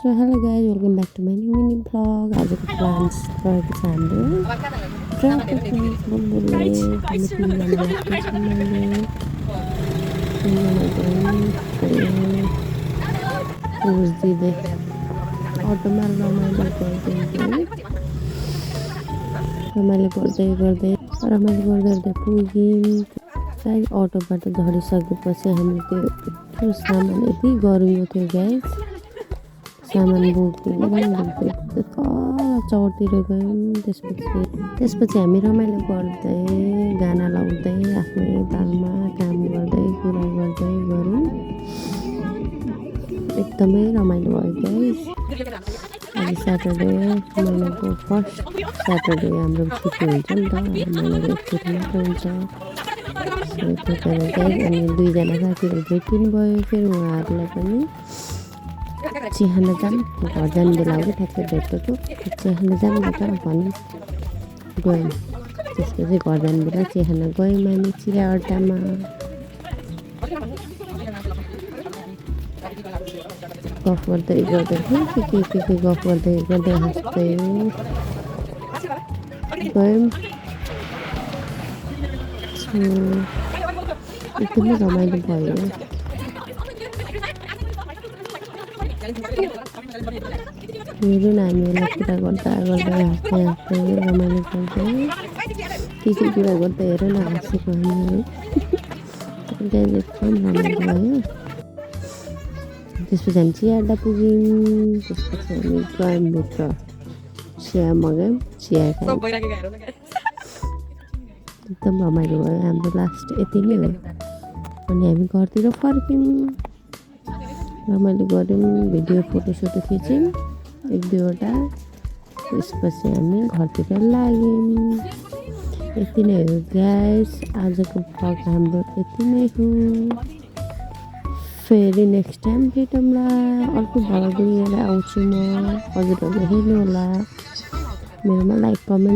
So hello guys welcome back to my new mini vlog. आजको plans रहेको छ हाम्रो बुलबुलले हामी तिनजना मात्रै छौँ। मैले तिनजना पोज दिँदै अटोमा रमाइलो गर्दै पुग्यौँ। गाइज अटोबाट झरिसकेपछि हामीले त्यो सामान यति गर्मी थियो गाइज, सामान बोक्दै चौरतिर गयौँ। त्यसपछि हामी रमाइलो गर्दै गाना लाउँदै आफ्नै तालमा काम गर्दै कुरा गर्दै गऱ्यौँ। एकदमै रमाइलो भयो गाइज। आज स्याटरडे, महिनाको फर्स्ट स्याटरडे हाम्रो छुट्टी हुन्छ नि त, महिनाको एकचोटि मात्र हुन्छ। त्यही कारण गाइज अनि दुईजना साथीहरू भेटिनु भयो। फेरि उहाँहरूलाई पनि चिया खान जाऊँ, घर जाने बेला हो कि ठ्याक्कै भेटेको, चिया खान जाऊँ न त भनी गयौँ। त्यसपछि घर जाने बेला चिया खान गयौँ हामी चिया अड्डामा। गफ गर्दै के गफ गर्दै हाँस्दै गयौँ। एकदमै रमाइलो भयो। हेरौँ न हामीहरूलाई कुरा गर्दा हाँस्दै रमाइलो गर्दै के कुरा गर्दै हेरौँ न हाँसेको हामीहरू एकदम रमाइलो भयो। त्यसपछि हामी चिया अड्डा पुग्यौँ। त्यसपछि हामी गयौँ भित्र, चिया मगायौँ, चिया खायौँ। एकदम रमाइलो भयो। हाम्रो लास्ट यति नै हो। अनि हामी घरतिर फर्क्यौँ, रमाइलो गऱ्यौँ, भिडियो फोटोसोटो खिच्यौँ एक दुईवटा। त्यसपछि हामी घरतिर लाग्यौँ। यति नै हो गाइस, आजको भ्लग हाम्रो यति नै हो। फेरि नेक्स्ट टाइम भेटौँला, अर्को भ्लग लिएर आउँछु म। हजुरहरूले हेर्नु होला, मेरोमा लाइक कमेन्ट